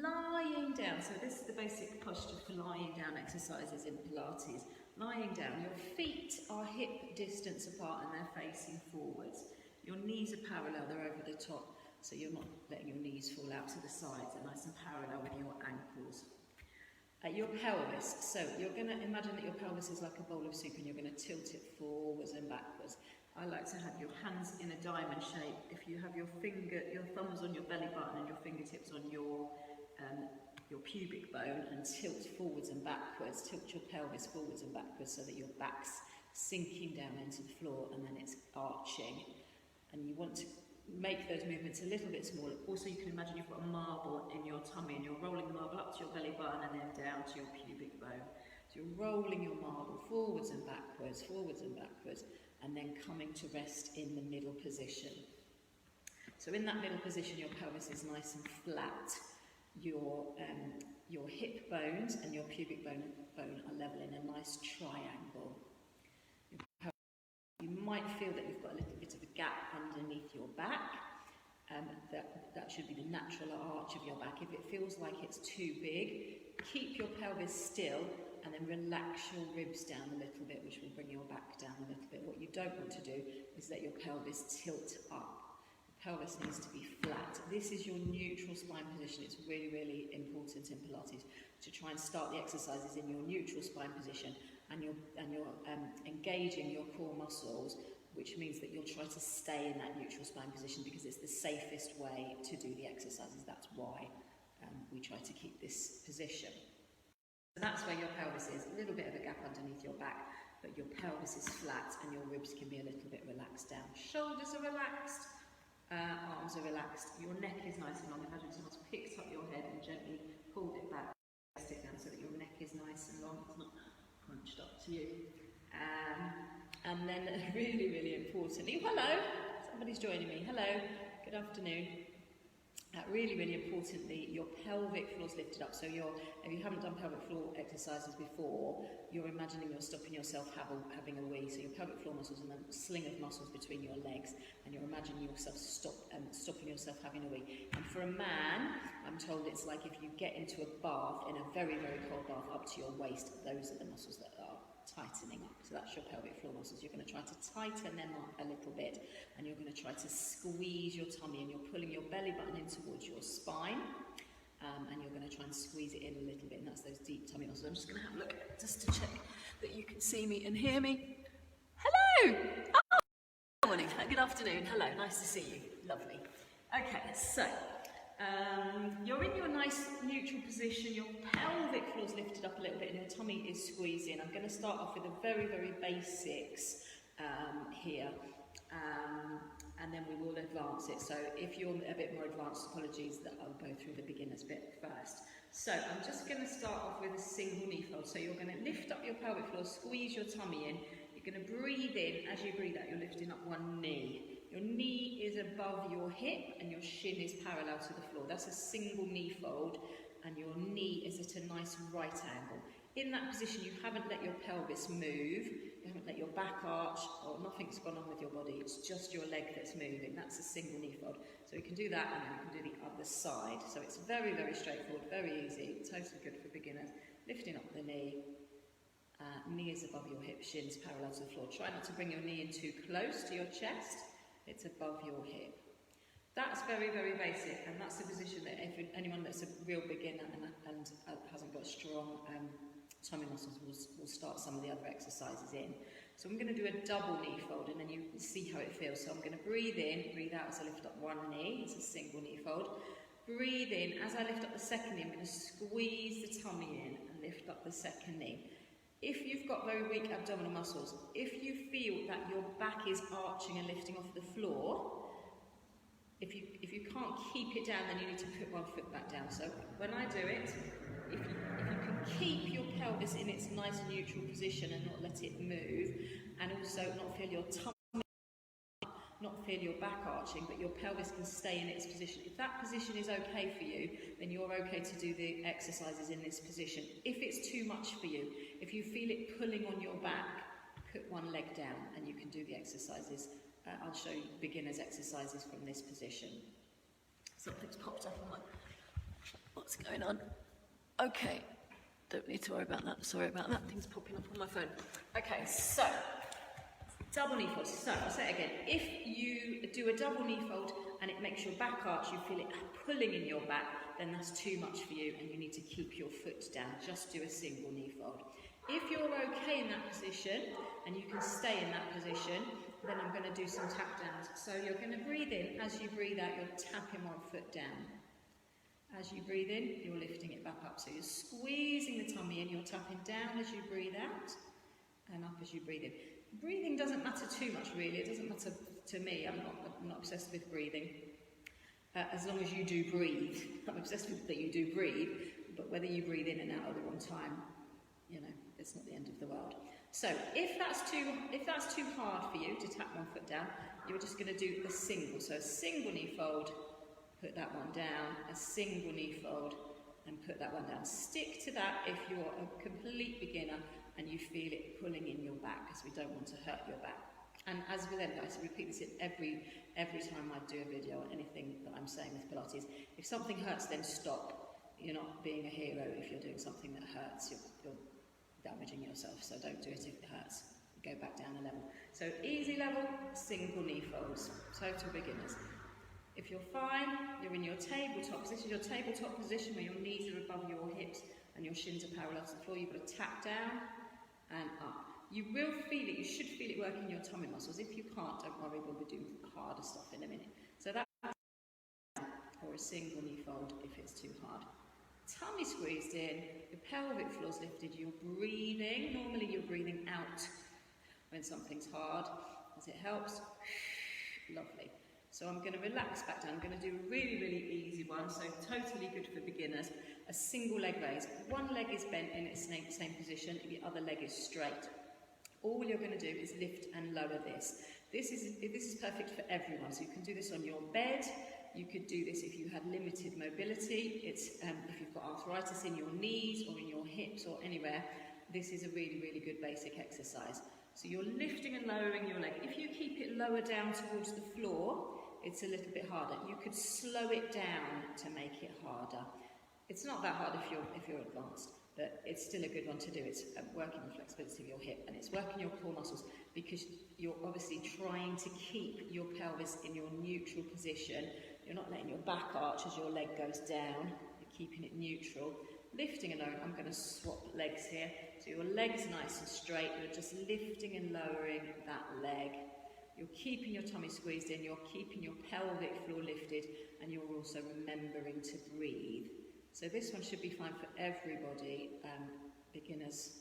lying down. So this is the basic posture for lying down exercises in Pilates. Lying down, your feet are hip distance apart and they're facing forwards. Your knees are parallel, they're over the top, so you're not letting your knees fall out to the sides. They're nice and parallel with your ankles. Your pelvis, so you're going to imagine that your pelvis is like a bowl of soup and you're going to tilt it forwards and backwards. I like to have your hands in a diamond shape. If you have your thumbs on your belly button and your fingertips on your pubic bone, and tilt forwards and backwards, tilt your pelvis forwards and backwards so that your back's sinking down into the floor and then it's arching. And you want to make those movements a little bit smaller. Also, you can imagine you've got a marble in your tummy and you're rolling the marble up to your belly button and then down to your pubic bone. So you're rolling your marble forwards and backwards, and then coming to rest in the middle position. So in that middle position, your pelvis is nice and flat. Your hip bones and your pubic bone are level in a nice triangle. You might feel that you've got a little bit of a gap underneath your back. That should be the natural arch of your back. If it feels like it's too big, keep your pelvis still and then relax your ribs down a little bit, which will bring your back down a little bit. What you don't want to do is let your pelvis tilt up. Pelvis needs to be flat. This is your neutral spine position. It's really, really important in Pilates to try and start the exercises in your neutral spine position, and you're engaging your core muscles, which means that you'll try to stay in that neutral spine position because it's the safest way to do the exercises. That's why we try to keep this position. So that's where your pelvis is, a little bit of a gap underneath your back, but your pelvis is flat and your ribs can be a little bit relaxed down. Shoulders are relaxed. Arms are relaxed, your neck is nice and long. Imagine someone's picked up your head and gently pulled it back, pressed it down so that your neck is nice and long, it's not crunched up to you. And then really, really importantly, hello, somebody's joining me, hello, good afternoon. Really, really importantly, your pelvic floor's lifted up. So if you haven't done pelvic floor exercises before, you're imagining you're stopping yourself having a wee. So your pelvic floor muscles and then a sling of muscles between your legs, and you're imagining yourself stopping yourself having a wee. And for a man, I'm told it's like if you get into a bath, in a very, very cold bath up to your waist, those are the muscles that are tightening up. So that's your pelvic floor muscles. You're going to try to tighten them up a little bit, and you're going to try to squeeze your tummy, and you're pulling your belly button in towards your spine, and you're going to try and squeeze it in a little bit, and that's those deep tummy muscles. I'm just going to have a look just to check that you can see me and hear me. Hello! Oh, good morning, good afternoon, hello, nice to see you, lovely. Okay, so you're in your nice neutral position, your pelvic floor's lifted up a little bit and your tummy is squeezed in. I'm going to start off with the very, very basics here, and then we will advance it. So if you're a bit more advanced, apologies that I'll go through the beginner's bit first. So I'm just going to start off with a single knee fold. So you're going to lift up your pelvic floor, squeeze your tummy in. You're going to breathe in. As you breathe out, you're lifting up one knee. Your knee is above your hip and your shin is parallel to the floor. That's a single knee fold, and your knee is at a nice right angle. In that position, you haven't let your pelvis move, you haven't let your back arch, or nothing's gone on with your body, it's just your leg that's moving. That's a single knee fold. So we can do that, and then we can do the other side. So it's very, very straightforward, very easy, totally good for beginners. Lifting up the knee, knee is above your hip, shins parallel to the floor. Try not to bring your knee in too close to your chest. It's above your hip. That's very, very basic, and that's the position that anyone that's a real beginner and hasn't got strong tummy muscles will start some of the other exercises in. So I'm going to do a double knee fold, and then you can see how it feels. So I'm going to breathe in, breathe out as I lift up one knee. It's a single knee fold. Breathe in. As I lift up the second knee, I'm going to squeeze the tummy in and lift up the second knee. If you've got very weak abdominal muscles, if you feel that your back is arching and lifting off the floor, if you can't keep it down, then you need to put one foot back down. So when I do it, if you can keep your pelvis in its nice neutral position and not let it move, and also not feel your tummy, not feel your back arching, but your pelvis can stay in its position. If that position is okay for you, then you're okay to do the exercises in this position. If it's too much for you, if you feel it pulling on your back, put one leg down and you can do the exercises. I'll show you beginners exercises from this position. Something's popped up on my... What's going on. Okay, don't need to worry about that. Sorry about that, things popping up on my phone. Okay, so double knee fold. So I'll say it again. If you do a double knee fold and it makes your back arch, you feel it pulling in your back, then that's too much for you and you need to keep your foot down. Just do a single knee fold. If you're okay in that position and you can stay in that position, then I'm going to do some tap downs. So you're going to breathe in. As you breathe out, you're tapping one foot down. As you breathe in, you're lifting it back up. So you're squeezing the tummy in, you're tapping down as you breathe out and up as you breathe in. Breathing doesn't matter too much, really. It doesn't matter to me. I'm not obsessed with breathing. As long as you do breathe. I'm obsessed with that you do breathe, but whether you breathe in and out at the wrong time, you know, it's not the end of the world. So if that's too hard for you to tap one foot down, you're just going to do a single. So a single knee fold, put that one down, a single knee fold, and put that one down. Stick to that if you're a complete beginner and you feel it pulling in your back, because we don't want to hurt your back. And as with them, guys, I repeat this in every time I do a video or anything that I'm saying with Pilates. If something hurts, then stop. You're not being a hero if you're doing something that hurts. You're damaging yourself, so don't do it if it hurts. Go back down a level. So easy level, single knee folds, total beginners. If you're fine, you're in your tabletop position. Your tabletop position where your knees are above your hips and your shins are parallel to the floor. You've got to tap down and up. You will feel it, you should feel it working your tummy muscles. If you can't, don't worry, we'll be doing harder stuff in a minute. So that's or a single knee fold if it's too hard. Tummy squeezed in, your pelvic floor's lifted, you're breathing. Normally you're breathing out when something's hard, as it helps. Lovely. So I'm going to relax back down. I'm going to do a really, really easy one, so totally good for beginners. A single leg raise. One leg is bent in its same position, the other leg is straight. All you're going to do is lift and lower this. This is perfect for everyone. So you can do this on your bed. You could do this if you had limited mobility. It's if you've got arthritis in your knees or in your hips or anywhere. This is a really, really good basic exercise. So you're lifting and lowering your leg. If you keep it lower down towards the floor, it's a little bit harder. You could slow it down to make it harder. It's not that hard if you're advanced, but it's still a good one to do. It's working the flexibility of your hip and it's working your core muscles because you're obviously trying to keep your pelvis in your neutral position. You're not letting your back arch as your leg goes down. You're keeping it neutral. Lifting and lowering. I'm going to swap legs here. So your leg's nice and straight. You're just lifting and lowering that leg. You're keeping your tummy squeezed in. You're keeping your pelvic floor lifted. And you're also remembering to breathe. So this one should be fine for everybody, beginners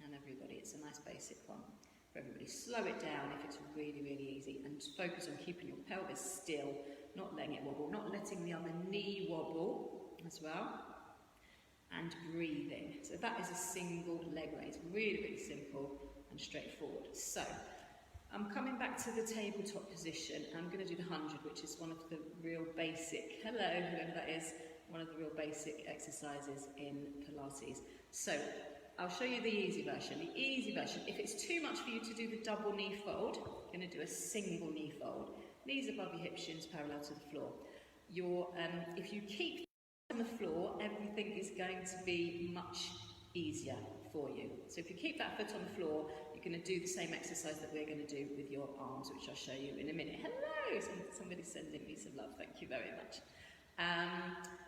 and everybody. It's a nice basic one for everybody. Slow it down if it's really, really easy and focus on keeping your pelvis still, not letting it wobble, not letting the other knee wobble as well, and breathing. So that is a single leg raise. Really, really simple and straightforward. So I'm coming back to the tabletop position. I'm going to do the 100, which is one of the real basic, hello, whoever that is, one of the real basic exercises in Pilates. So I'll show you the easy version. The easy version, if it's too much for you to do the double knee fold, you're going to do a single knee fold. Knees above your hips, shins parallel to the floor. If you keep on the floor, everything is going to be much easier for you. So if you keep that foot on the floor, you're going to do the same exercise that we're going to do with your arms, which I'll show you in a minute. Hello! Somebody's sending me some love. Thank you very much.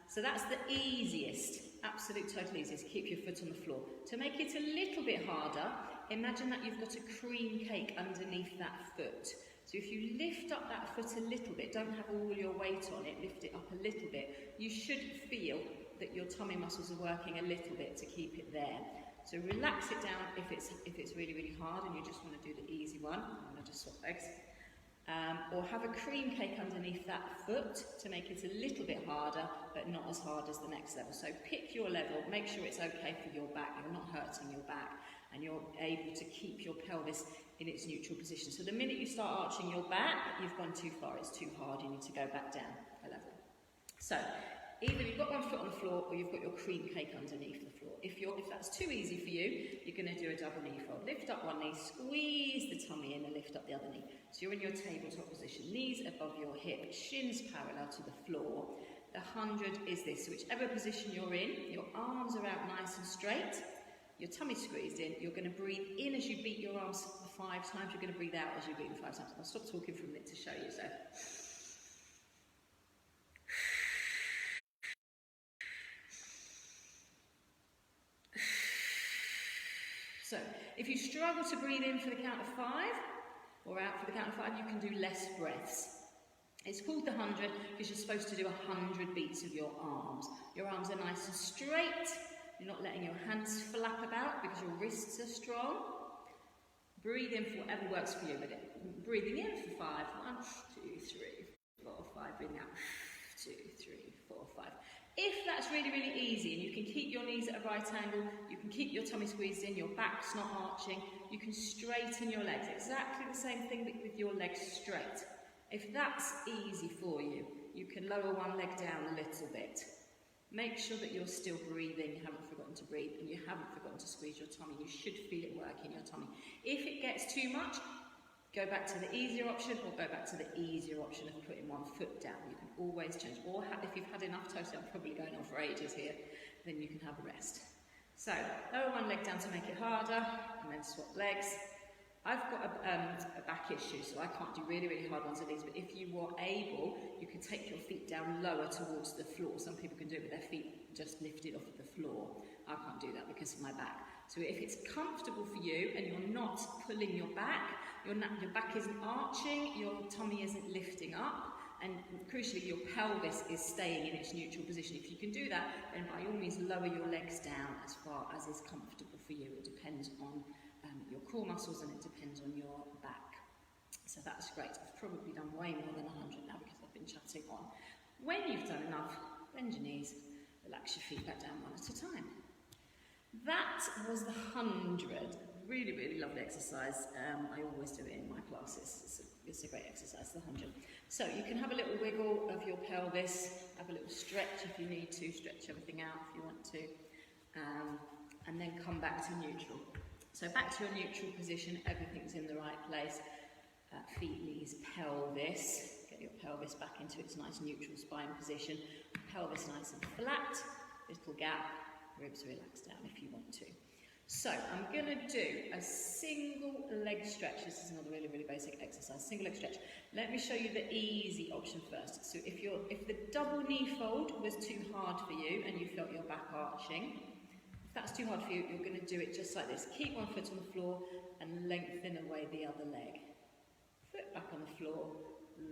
So that's the easiest, absolute total easiest. Keep your foot on the floor. To make it a little bit harder, imagine that you've got a cream cake underneath that foot. So if you lift up that foot a little bit, don't have all your weight on it, lift it up a little bit, you should feel that your tummy muscles are working a little bit to keep it there. So relax it down if it's really, really hard and you just want to do the easy one. I'm going to just swap legs. Or have a cream cake underneath that foot to make it a little bit harder, but not as hard as the next level. So pick your level, make sure it's okay for your back, you're not hurting your back, and you're able to keep your pelvis in its neutral position. So the minute you start arching your back, you've gone too far, it's too hard, you need to go back down a level. So either you've got one foot on the floor or you've got your cream cake underneath the floor. If that's too easy for you, you're going to do a double knee fold. Lift up one knee, squeeze the tummy in and lift up the other knee. So you're in your tabletop position, knees above your hip, shins parallel to the floor. The 100 is this. So whichever position you're in, your arms are out nice and straight, your tummy squeezed in, you're going to breathe in as you beat your arms 5 times, you're going to breathe out as you beat them 5 times. I'll stop talking for a minute to show you. So if you struggle to breathe in for the count of 5, or out for the count of 5, you can do less breaths. It's called the 100 because you're supposed to do 100 beats of your arms. Your arms are nice and straight. You're not letting your hands flap about because your wrists are strong. Breathe in for whatever works for you with it. Breathing in for 5. 1, 2, 3, 4, 5. Breathing out. 2, 3, 4, 5. If that's really, really easy and you can keep your knees at a right angle, you can keep your tummy squeezed in, your back's not arching, you can straighten your legs. Exactly the same thing with your legs straight. If that's easy for you, you can lower one leg down a little bit. Make sure that you're still breathing, you haven't forgotten to breathe, and you haven't forgotten to squeeze your tummy. You should feel it work in your tummy. If it gets too much, go back to the easier option, or go back to the easier option of putting one foot down. You can always change. Or if you've had enough toast, I'm probably going on for ages here, then you can have a rest. So, lower one leg down to make it harder, and then swap legs. I've got a back issue, so I can't do really, really hard ones of these, but if you were able, you could take your feet down lower towards the floor. Some people can do it with their feet just lifted off of the floor. I can't do that because of my back. So if it's comfortable for you and you're not pulling your back isn't arching, your tummy isn't lifting up, and crucially your pelvis is staying in its neutral position. If you can do that, then by all means lower your legs down as far as is comfortable for you. It depends on your core muscles and it depends on your back. So that's great. I've probably done way more than 100 now because I've been chatting on. When you've done enough, bend your knees, relax your feet back down one at a time. That was the 100. Really, really lovely exercise. I always do it in my classes. It's a great exercise, the 100. So you can have a little wiggle of your pelvis, have a little stretch if you need to, stretch everything out if you want to, and then come back to neutral. So back to your neutral position, everything's in the right place. Feet, knees, pelvis. Get your pelvis back into its nice neutral spine position. Pelvis nice and flat, little gap, ribs relax down if you want to. So I'm going to do a single leg stretch. This is another really, really basic exercise. Single leg stretch. Let me show you the easy option first. So if the double knee fold was too hard for you and you felt your back arching, if that's too hard for you, you're going to do it just like this. Keep one foot on the floor and lengthen away the other leg. Foot back on the floor,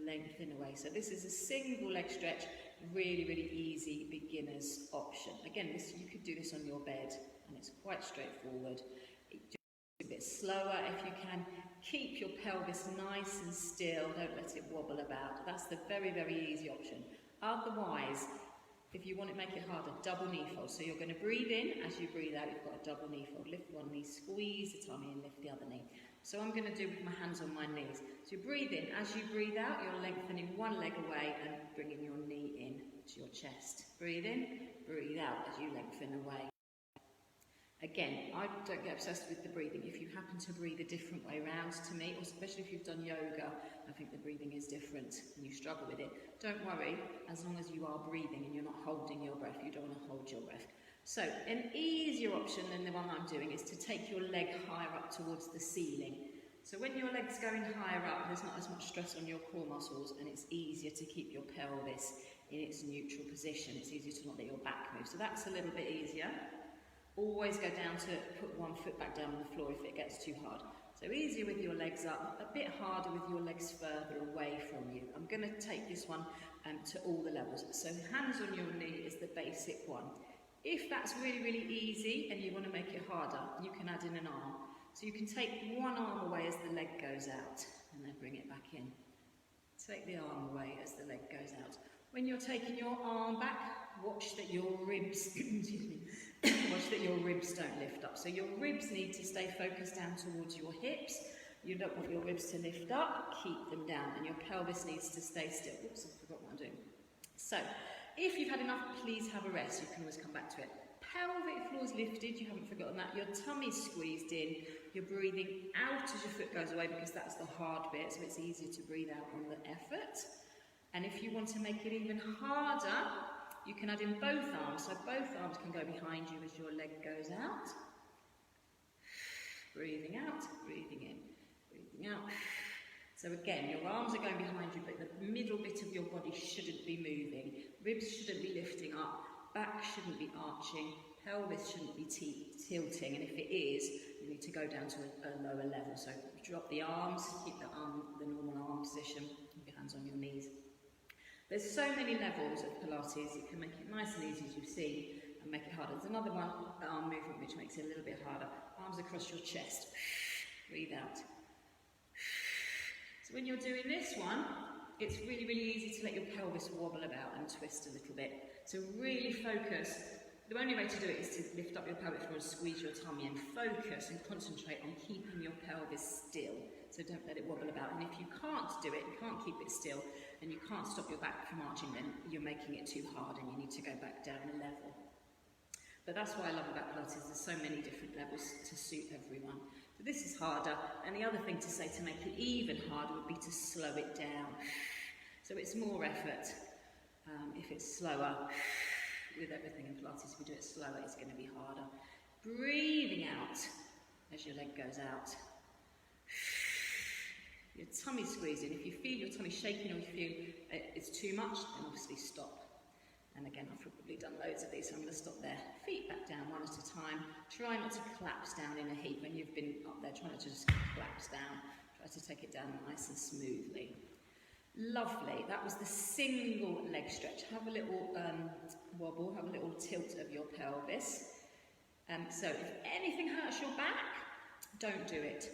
lengthen away. So this is a single leg stretch, really, really easy beginner's option. Again, you could do this on your bed and it's quite straightforward. Do it a bit slower if you can. Keep your pelvis nice and still, don't let it wobble about. That's the very, very easy option. Otherwise, if you want to make it harder, double knee fold. So you're going to breathe in, as you breathe out, you've got a double knee fold. Lift one knee, squeeze the tummy and lift the other knee. So I'm going to do with my hands on my knees. So you breathe in, as you breathe out, you're lengthening one leg away and bringing your knee in to your chest. Breathe in, breathe out as you lengthen away. Again, I don't get obsessed with the breathing. If you happen to breathe a different way round to me, or especially if you've done yoga, I think the breathing is different and you struggle with it. Don't worry, as long as you are breathing and you're not holding your breath, you don't want to hold your breath. So an easier option than the one I'm doing is to take your leg higher up towards the ceiling. So when your leg's going higher up, there's not as much stress on your core muscles and it's easier to keep your pelvis in its neutral position. It's easier to not let your back move. So that's a little bit easier. Always go down to put one foot back down on the floor if it gets too hard. So easier with your legs up, a bit harder with your legs further away from you. I'm going to take this one to all the levels. So hands on your knee is the basic one. If that's really, really easy and you want to make it harder, you can add in an arm. So you can take one arm away as the leg goes out and then bring it back in. Take the arm away as the leg goes out. When you're taking your arm back, watch that your ribs, watch that your ribs don't lift up. So your ribs need to stay focused down towards your hips. You don't want your ribs to lift up, keep them down, and your pelvis needs to stay still. Oops, I forgot what I'm doing. So, if you've had enough, please have a rest. You can always come back to it. Pelvic floor's lifted, you haven't forgotten that. Your tummy's squeezed in. You're breathing out as your foot goes away because that's the hard bit, so it's easier to breathe out on the effort. And if you want to make it even harder, You can add in both arms, so both arms can go behind you as your leg goes out. Breathing out, breathing in, breathing out. So again, your arms are going behind you, but the middle bit of your body shouldn't be moving. Ribs shouldn't be lifting up, back shouldn't be arching, pelvis shouldn't be tilting, and if it is, you need to go down to a lower level. So drop the arms, keep the normal arm position, keep your hands on your knees. There's so many levels of Pilates, you can make it nice and easy as you've seen, and make it harder. There's another one, arm movement, which makes it a little bit harder. Arms across your chest, breathe out. So when you're doing this one, it's really, really easy to let your pelvis wobble about and twist a little bit. So really focus. The only way to do it is to lift up your pelvic floor and squeeze your tummy and focus and concentrate on keeping your pelvis still. So don't let it wobble about. And if you can't do it, you can't keep it still, and you can't stop your back from arching, then you're making it too hard and you need to go back down a level. But that's what I love about Pilates, there's so many different levels to suit everyone. So this is harder, and the other thing to say to make it even harder would be to slow it down. So it's more effort. If it's slower, with everything in Pilates, if we do it slower, it's going to be harder. Breathing out as your leg goes out. Your tummy squeezing. If you feel your tummy shaking or you feel it's too much, then obviously stop. And again, I've probably done loads of these, so I'm going to stop there. Feet back down one at a time. Try not to collapse down in a heap. When you've been up there, try not to just collapse down. Try to take it down nice and smoothly. Lovely. That was the single leg stretch. Have a little wobble, have a little tilt of your pelvis. So if anything hurts your back, don't do it.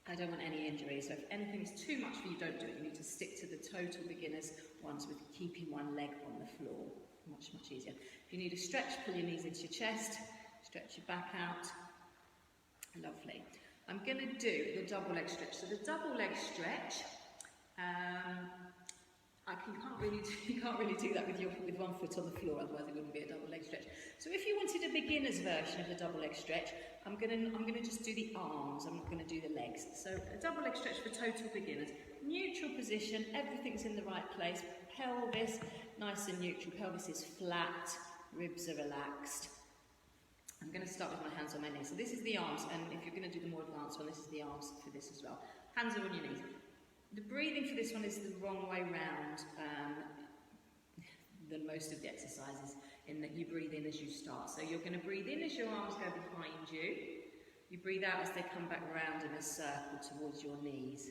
I don't want any injuries, so if anything's too much for you, don't do it. You need to stick to the total beginners ones with keeping one leg on the floor. Much, much easier. If you need a stretch, pull your knees into your chest, stretch your back out. Lovely. I'm going to do the double leg stretch. So the double leg stretch, you can't really do that with one foot on the floor, otherwise it wouldn't be a double leg stretch. So if you wanted a beginner's version of the double leg stretch, I'm gonna just do the arms, I'm not gonna do the legs. So a double leg stretch for total beginners. Neutral position, everything's in the right place, pelvis, nice and neutral, pelvis is flat, ribs are relaxed. I'm gonna start with my hands on my knees. So this is the arms, and if you're gonna do the more advanced one, this is the arms for this as well. Hands are on your knees. The breathing for this one is the wrong way round than most of the exercises, in that you breathe in as you start. So you're going to breathe in as your arms go behind you. You breathe out as they come back round in a circle towards your knees.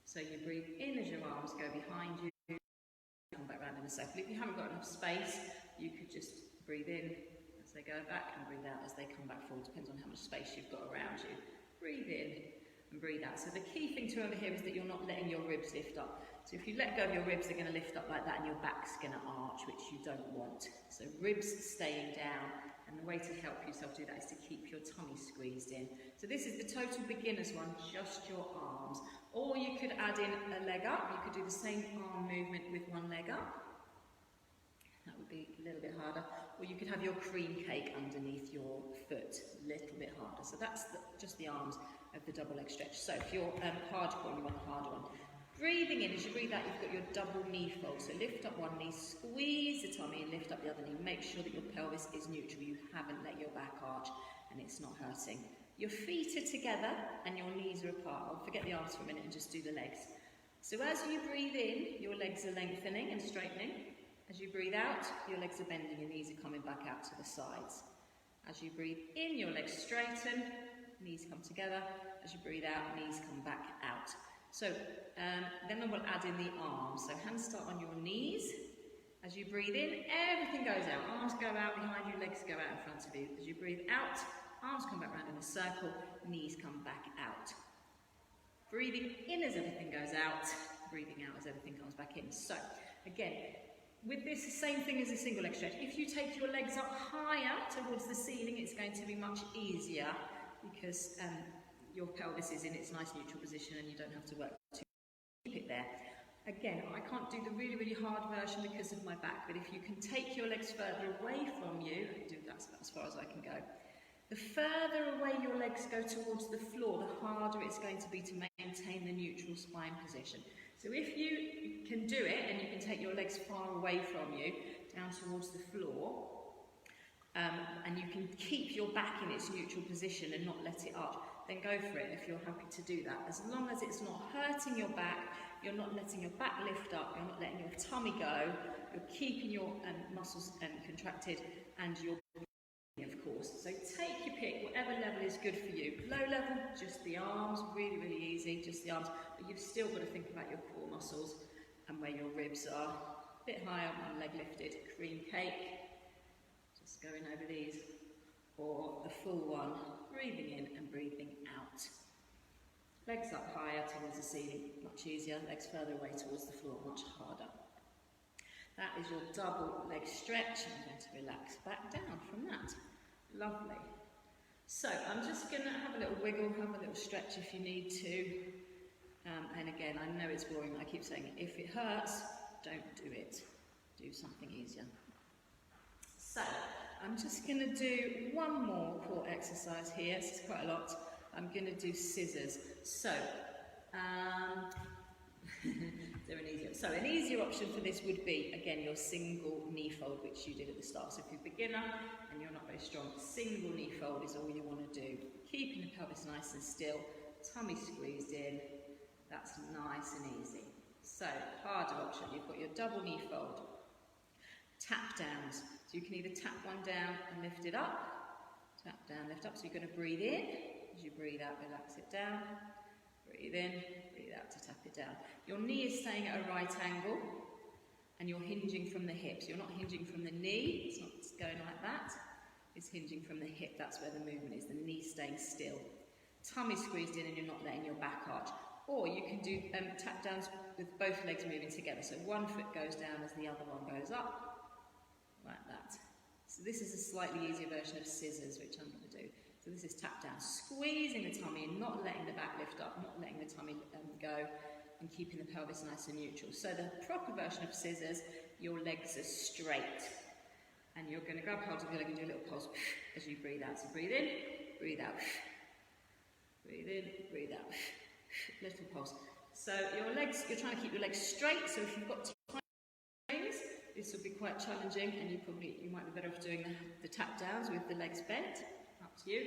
So you breathe in as your arms go behind you, come back round in a circle. If you haven't got enough space, you could just breathe in as they go back and breathe out as they come back forward. Depends on how much space you've got around you. Breathe in and breathe out. So the key thing to remember here is that you're not letting your ribs lift up. So if you let go of your ribs, they're going to lift up like that and your back's going to arch, which you don't want. So ribs staying down, and the way to help yourself do that is to keep your tummy squeezed in. So this is the total beginner's one, just your arms. Or you could add in a leg up. You could do the same arm movement with one leg up. That would be a little bit harder. Or you could have your cream cake underneath your foot, a little bit harder. So that's just the arms of the double leg stretch. So if you're hardcore and you want a harder one, breathing in, as you breathe out, you've got your double knee fold. So lift up one knee, squeeze the tummy and lift up the other knee. Make sure that your pelvis is neutral. You haven't let your back arch and it's not hurting. Your feet are together and your knees are apart. I'll forget the arms for a minute and just do the legs. So as you breathe in, your legs are lengthening and straightening. As you breathe out, your legs are bending, your knees are coming back out to the sides. As you breathe in, your legs straighten, knees come together. As you breathe out, knees come back out. So then I will add in the arms. So hands start on your knees. As you breathe in, everything goes out. Arms go out behind you, legs go out in front of you. As you breathe out, arms come back round in a circle, knees come back out. Breathing in as everything goes out, breathing out as everything comes back in. So again, with this, the same thing as a single leg stretch. If you take your legs up higher towards the ceiling, it's going to be much easier because your pelvis is in its nice neutral position and you don't have to work to keep it there. Again, I can't do the really, really hard version because of my back, but if you can take your legs further away from you, that's as far as I can go. The further away your legs go towards the floor, the harder it's going to be to maintain the neutral spine position. So if you can do it and you can take your legs far away from you, down towards the floor. And you can keep your back in its neutral position and not let it arch, then go for it if you're happy to do that. As long as it's not hurting your back, you're not letting your back lift up, you're not letting your tummy go, you're keeping your muscles contracted, and you're breathing, of course. So take your pick, whatever level is good for you. Low level, just the arms, really, really easy, just the arms, but you've still got to think about your core muscles and where your ribs are. A bit higher, one leg lifted, cream cake. Just going over these, or the full one, breathing in and breathing out. Legs up higher towards the ceiling, much easier. Legs further away towards the floor, much harder. That is your double leg stretch. I'm going to relax back down from that. Lovely. So I'm just going to have a little wiggle, have a little stretch if you need to. And again, I know it's boring. I keep saying, if it hurts, don't do it. Do something easier. So, I'm just going to do one more core exercise here. This is quite a lot. I'm going to do scissors. So, an easier option for this would be, again, your single knee fold, which you did at the start. So if you're a beginner and you're not very strong, single knee fold is all you want to do. Keeping the pelvis nice and still, tummy squeezed in. That's nice and easy. So, harder option, you've got your double knee fold. Tap downs. So you can either tap one down and lift it up, tap down, lift up. So you're going to breathe in. As you breathe out, relax it down. Breathe in, breathe out to tap it down. Your knee is staying at a right angle and you're hinging from the hips. You're not hinging from the knee, it's not going like that. It's hinging from the hip, that's where the movement is, the knee staying still. Tummy squeezed in and you're not letting your back arch. Or you can do tap downs with both legs moving together. So one foot goes down as the other one goes up, like that. So this is a slightly easier version of scissors, which I'm going to do. So this is tap down, squeezing the tummy and not letting the back lift up, not letting the tummy go, and keeping the pelvis nice and neutral. So the proper version of scissors, your legs are straight. And you're going to grab hold of your leg and do a little pulse as you breathe out. So breathe in, breathe out. Breathe in, breathe out. Little pulse. So your legs, you're trying to keep your legs straight, so if you've got tiny legs, this will be quite challenging, and you might be better off doing the tap downs with the legs bent. Up to you.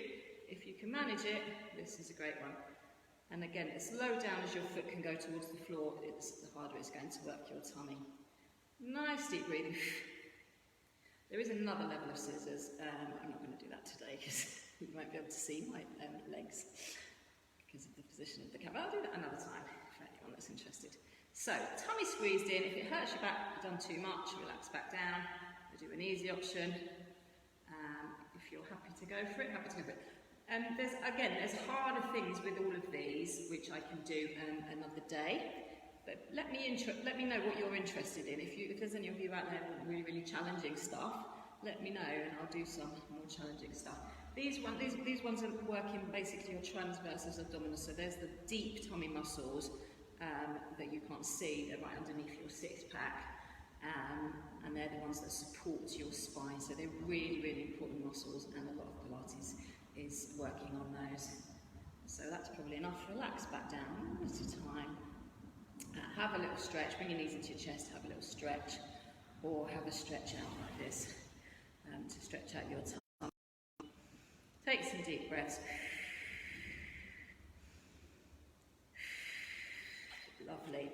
If you can manage it, this is a great one. And again, as low down as your foot can go towards the floor, the harder it's going to work your tummy. Nice deep breathing. There is another level of scissors. I'm not going to do that today because you won't be able to see my legs because of the position of the camera. I'll do that another time for anyone that's interested. So, tummy squeezed in. If it hurts your back, you've done too much, relax back down. We'll do an easy option. If you're happy to go for it, happy to go for it. There's harder things with all of these, which I can do another day. But let me know what you're interested in. If there's any of you out there with really, really challenging stuff, let me know and I'll do some more challenging stuff. These ones are working basically your transversus abdominis. So there's the deep tummy muscles that you can't see. They're right underneath your six-pack. And they're the ones that support your spine. So they're really, really important muscles, and a lot of Pilates is working on those. So that's probably enough. Relax back down one at a time. Have a little stretch. Bring your knees into your chest. Have a little stretch, or have a stretch out like this to stretch out your tongue. Take some deep breaths. Lovely.